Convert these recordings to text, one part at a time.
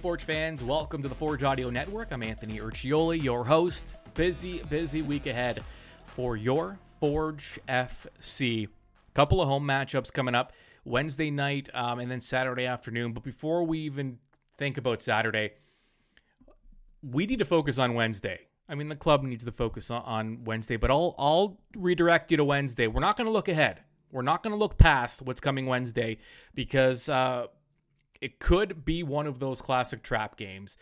Forge fans, welcome to the Forge Audio Network. I'm Anthony Urciuoli, your host. Busy week ahead for your Forge FC. Couple of home matchups coming up Wednesday night and then Saturday afternoon. But before we even think about Saturday, we need to focus on Wednesday. I mean, the club needs to focus on Wednesday, but I'll redirect you to Wednesday. We're not going to look ahead. We're not going to look past what's coming Wednesday because it could be one of those classic trap games.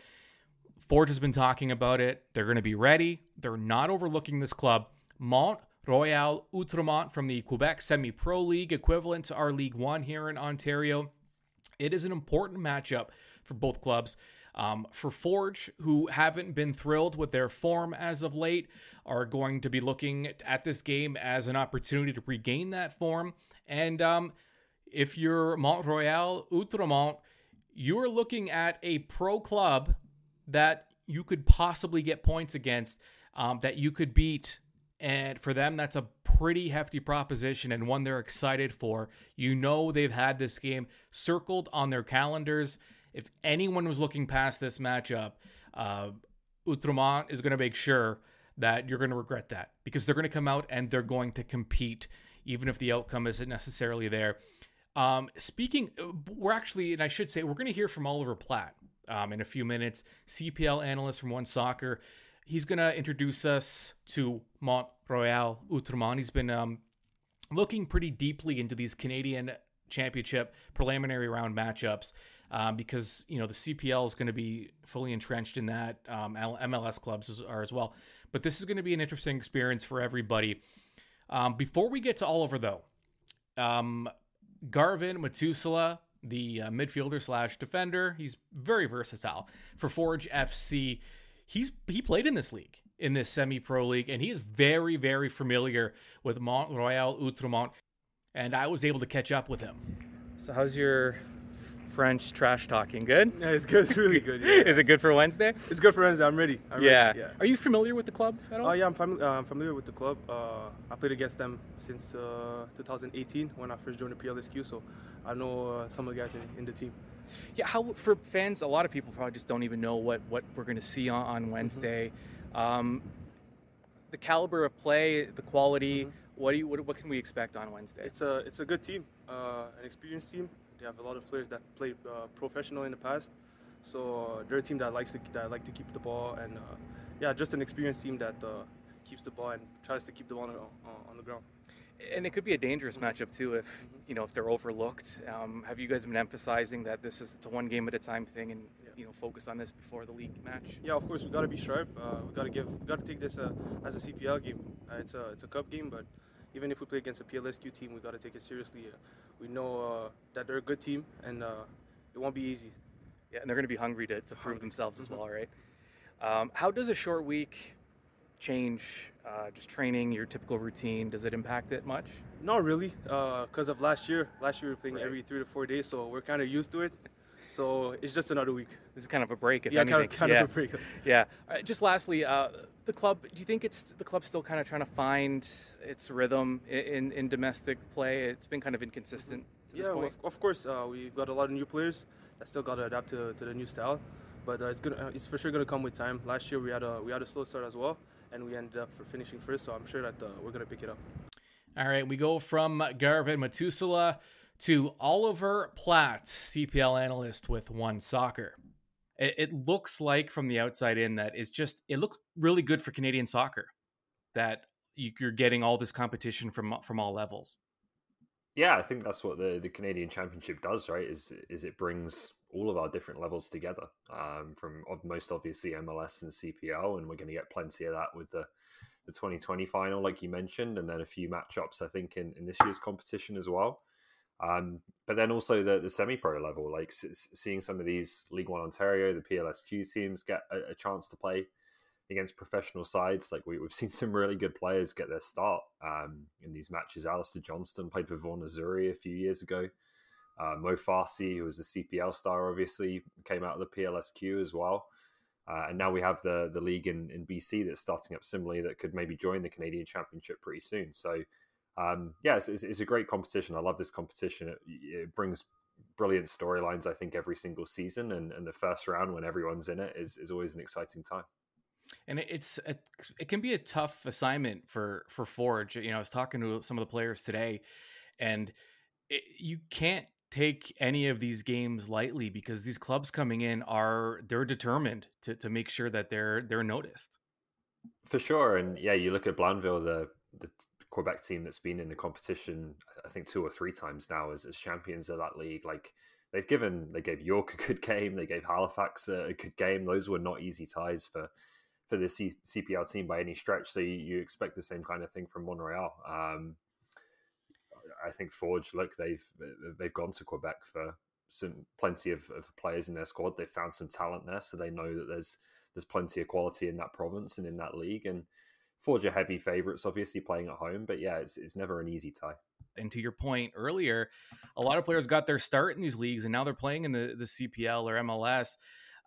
Forge has been talking about it. They're going to be ready. They're not overlooking this club. Mont-Royal Outremont from the Quebec Semi-Pro League, equivalent to our League One here in Ontario. It is an important matchup for both clubs. For Forge, who haven't been thrilled with their form as of late, are going to be looking at this game as an opportunity to regain that form. And if you're Mont-Royal Outremont, you're looking at a pro club that you could possibly get points against, that you could beat. And for them, that's a pretty hefty proposition and one they're excited for. You know they've had this game circled on their calendars. If anyone was looking past this matchup, Outremont is going to make sure that you're going to regret that because they're going to come out and they're going to compete, even if the outcome isn't necessarily there. We're going to hear from Oliver Platt in a few minutes, CPL analyst from One Soccer. He's going to introduce us to Mont-Royal Outremont. He's been looking pretty deeply into these Canadian Championship preliminary round matchups because, the CPL is going to be fully entrenched in that. MLS clubs are as well. But this is going to be an interesting experience for everybody. Before we get to Oliver, though, Garven-Michee, the midfielder / defender, he's very versatile for Forge FC. He played in this league, in this semi-pro league, and he is very, very familiar with Mont-Royal Outremont, and I was able to catch up with him. So how's your French trash talking? Good? Yeah, it's good. It's really good. Yeah. Is it good for Wednesday? It's good for Wednesday. I'm ready. Yeah. Yeah. Are you familiar with the club at all? Oh, yeah, I'm familiar with the club. I played against them since 2018 when I first joined the PLSQ, so I know some of the guys in the team. Yeah, how for fans, a lot of people probably just don't even know what we're going to see on Wednesday. Mm-hmm. The caliber of play, the quality. Mm-hmm. What can we expect on Wednesday? It's a good team, an experienced team. They have a lot of players that played professional in the past, so they're a team that like to keep the ball and just an experienced team that keeps the ball and tries to keep the ball on the ground. And it could be a dangerous matchup too if if they're overlooked. Have you guys been emphasizing that it's a one game at a time thing and focus on this before the league match? Yeah, of course we got to be sharp. We got to take this as a CPL game. It's a cup game, but even if we play against a PLSQ team, we got to take it seriously. We know that they're a good team, and it won't be easy. Yeah, and they're going to be hungry to prove themselves as well, right? How does a short week change just training, your typical routine? Does it impact it much? Not really, because of last year. Last year we were playing every 3 to 4 days, so we're kind of used to it. So it's just another week. This is kind of a break, if anything. Kind of a break. Yeah. Just lastly, the club. Do you think the club's still kind of trying to find its rhythm in domestic play? It's been kind of inconsistent. To this point. Of course. We've got a lot of new players that still got to adapt to the new style, but it's for sure gonna come with time. Last year we had a slow start as well, and we ended up finishing first. So I'm sure that we're gonna pick it up. All right, we go from Garven-Michee to Oliver Platt, CPL analyst with One Soccer. It looks like from the outside in that it looks really good for Canadian soccer, that you're getting all this competition from all levels. Yeah, I think that's what the Canadian Championship does, right? Is it brings all of our different levels together, from most obviously MLS and CPL, and we're going to get plenty of that with the 2020 final, like you mentioned, and then a few matchups, I think, in this year's competition as well. But then also the semi-pro level, like seeing some of these League One Ontario, the PLSQ teams get a chance to play against professional sides. Like we've seen some really good players get their start in these matches. Alistair Johnston played for Vaughan Azzurri a few years ago. Mo Farsi, who was a CPL star, obviously came out of the PLSQ as well. And now we have the league in BC that's starting up similarly that could maybe join the Canadian Championship pretty soon. So it's a great competition. I love this competition. It brings brilliant storylines, I think, every single season. And the first round, when everyone's in it, is always an exciting time. And it can be a tough assignment for Forge. I was talking to some of the players today, and you can't take any of these games lightly because these clubs coming in they're determined to make sure that they're noticed. For sure. And yeah, you look at Blanville, the Quebec team that's been in the competition, I think 2 or 3 times now as champions of that league. Like they gave York a good game, they gave Halifax a good game. Those were not easy ties for the CPL team by any stretch. So you expect the same kind of thing from Mont-Royal. I think Forge, look, they've gone to Quebec for plenty of players in their squad. They've found some talent there, so they know that there's plenty of quality in that province and in that league. And Forge are heavy favourites, obviously playing at home, but yeah, it's never an easy tie. And to your point earlier, a lot of players got their start in these leagues, and now they're playing in the CPL or MLS.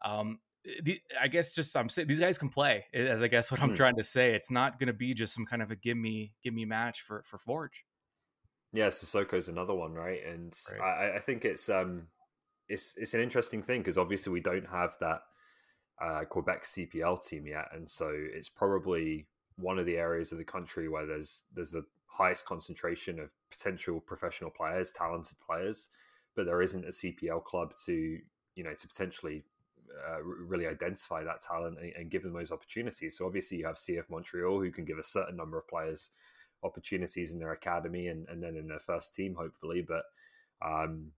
I guess I'm saying these guys can play, as I guess what I'm trying to say. It's not going to be just some kind of a give me match for Forge. Yeah, Sissoko's another one, right? And right. I think it's an interesting thing because obviously we don't have that Quebec CPL team yet, and so it's probably one of the areas of the country where there's the highest concentration of potential professional players, talented players, but there isn't a CPL club to potentially really identify that talent and give them those opportunities. So obviously you have CF Montreal, who can give a certain number of players opportunities in their academy and then in their first team, hopefully. But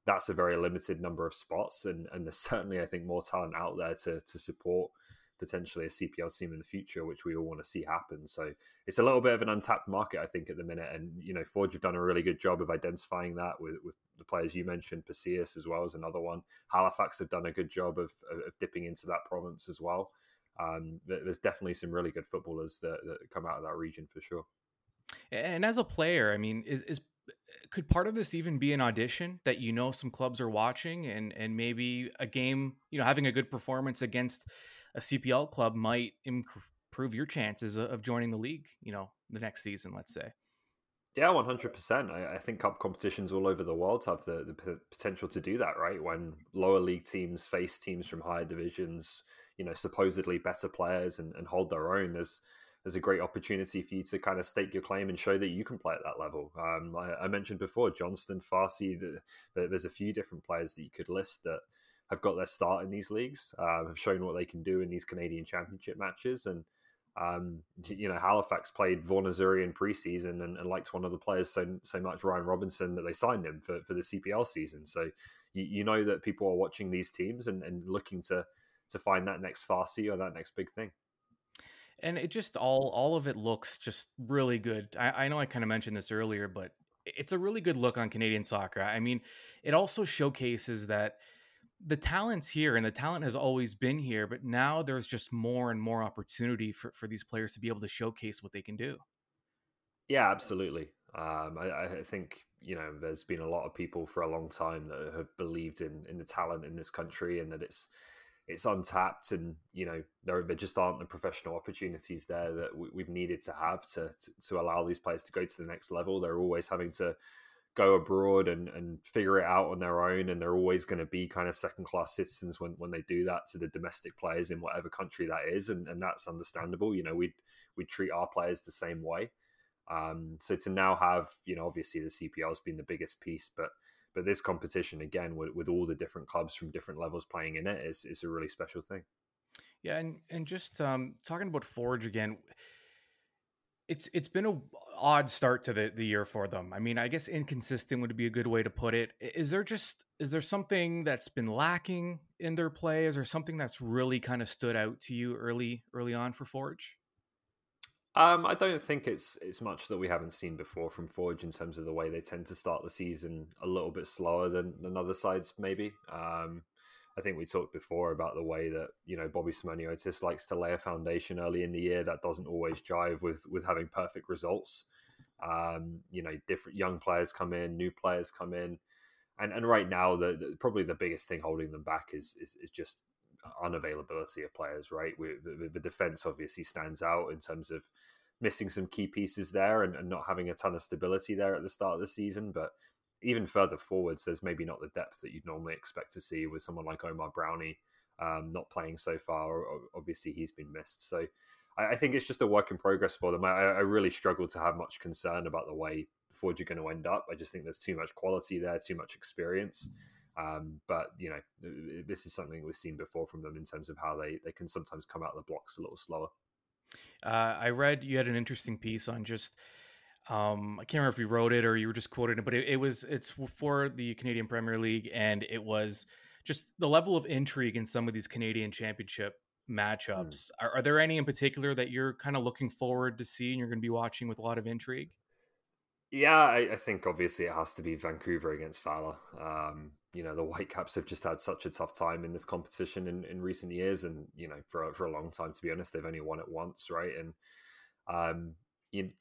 that's a very limited number of spots. And there's certainly, I think, more talent out there to support potentially a CPL team in the future, which we all want to see happen. So it's a little bit of an untapped market, I think, at the minute. And, Forge have done a really good job of identifying that with the players you mentioned. Perseus as well as another one. Halifax have done a good job of dipping into that province as well. There's definitely some really good footballers that come out of that region for sure. And as a player, I mean, could part of this even be an audition that some clubs are watching and maybe a game, having a good performance against a CPL club might improve your chances of joining the league, the next season, let's say? Yeah, 100%. I think cup competitions all over the world have the potential to do that, right? When lower league teams face teams from higher divisions, supposedly better players and hold their own, there's a great opportunity for you to kind of stake your claim and show that you can play at that level. I mentioned before, Johnston, Farsi, there's a few different players that you could list that have got their start in these leagues, have shown what they can do in these Canadian Championship matches. And, Halifax played Vaughan Azzurri in preseason and liked one of the players so much, Ryan Robinson, that they signed him for the CPL season. So you know that people are watching these teams and looking to find that next Farsi or that next big thing. And it just all of it looks just really good. I know I kind of mentioned this earlier, but it's a really good look on Canadian soccer. I mean, it also showcases that the talent's here and the talent has always been here, but now there's just more and more opportunity for these players to be able to showcase what they can do. Yeah, absolutely. I think, there's been a lot of people for a long time that have believed in the talent in this country and that it's untapped, and there just aren't the professional opportunities there that we've needed to have to allow these players to go to the next level. They're always having to go abroad and figure it out on their own, and they're always going to be kind of second-class citizens when they do that to the domestic players in whatever country that is, and that's understandable. We treat our players the same way. So to now have, obviously the CPL has been the biggest piece, but this competition, again, with all the different clubs from different levels playing in it, is a really special thing. Yeah, and just talking about Forge again, it's been an odd start to the year for them. I mean, I guess inconsistent would be a good way to put it. Is there something that's been lacking in their play? Is there something that's really kind of stood out to you early on for Forge? I don't think it's much that we haven't seen before from Forge in terms of the way they tend to start the season a little bit slower than other sides, maybe. I think we talked before about the way that, Bobby Simoniotis likes to lay a foundation early in the year that doesn't always jive with having perfect results. Different young players come in, new players come in. And right now, probably the biggest thing holding them back is just unavailability of players, right? The defense obviously stands out in terms of missing some key pieces there and not having a ton of stability there at the start of the season. But even further forwards, there's maybe not the depth that you'd normally expect to see with someone like Omar Brownie not playing so far. Obviously, he's been missed. So I think it's just a work in progress for them. I really struggle to have much concern about the way Forge are going to end up. I just think there's too much quality there, too much experience. But, you know, this is something we've seen before from them in terms of how they can sometimes come out of the blocks a little slower. I read you had an interesting piece on just, I can't remember if you wrote it or you were just quoting it, but it's for the Canadian Premier League, and it was just the level of intrigue in some of these Canadian Championship matchups. Are there any in particular that you're kind of looking forward to see and you're going to be watching with a lot of intrigue? Yeah, I think obviously it has to be Vancouver against Fala. You know, the Whitecaps have just had such a tough time in this competition in recent years, and you know, for a long time, to be honest, they've only won it once, right? And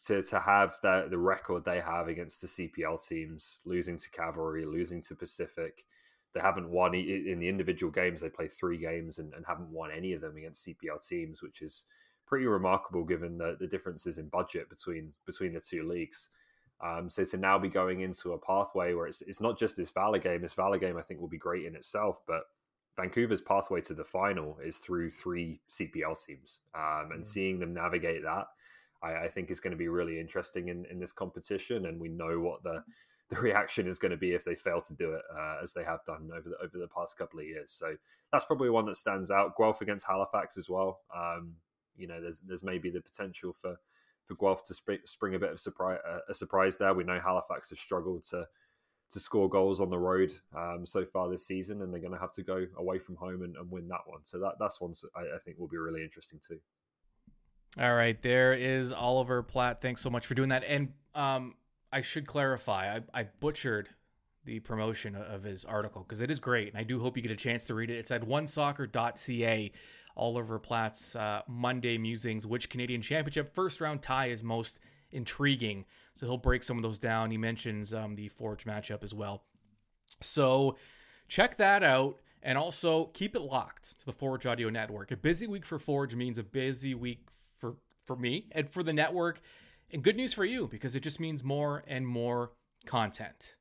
to have the record they have against the CPL teams, losing to Cavalry, losing to Pacific, they haven't won in the individual games. They play 3 games and haven't won any of them against CPL teams, which is pretty remarkable given the differences in budget between the 2 leagues. So to now be going into a pathway where it's not just this Valor game. This Valor game, I think, will be great in itself, but Vancouver's pathway to the final is through 3 CPL teams. And seeing them navigate that, I think is going to be really interesting in this competition. And we know what the reaction is going to be if they fail to do it, as they have done over the past couple of years. So that's probably one that stands out. Guelph against Halifax as well. You know, there's maybe the potential for Guelph to spring a bit of surprise there. We know Halifax have struggled to score goals on the road so far this season, and they're going to have to go away from home and win that one. So that's one I think will be really interesting too. All right, there is Oliver Platt. Thanks so much for doing that. And I should clarify, I butchered the promotion of his article because it is great, and I do hope you get a chance to read it. It's at onesoccer.ca. Oliver Platt's Monday musings, which Canadian Championship first round tie is most intriguing. So he'll break some of those down. He mentions the Forge matchup as well. So check that out, and also keep it locked to the Forge Audio Network. A busy week for Forge means a busy week for me and for the network, and good news for you because it just means more and more content.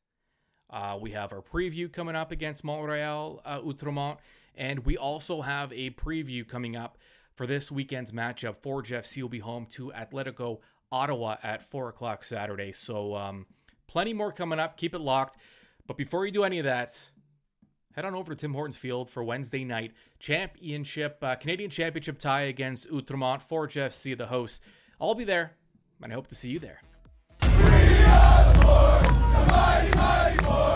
We have our preview coming up against Mont-Royal Outremont. And we also have a preview coming up for this weekend's matchup. Forge FC will be home to Atletico Ottawa at 4 o'clock Saturday. So plenty more coming up. Keep it locked. But before you do any of that, head on over to Tim Hortons Field for Wednesday night championship, Canadian Championship tie against Outremont. Forge FC, the host. I'll be there, and I hope to see you there. We are the Forge, the mighty, mighty Forge.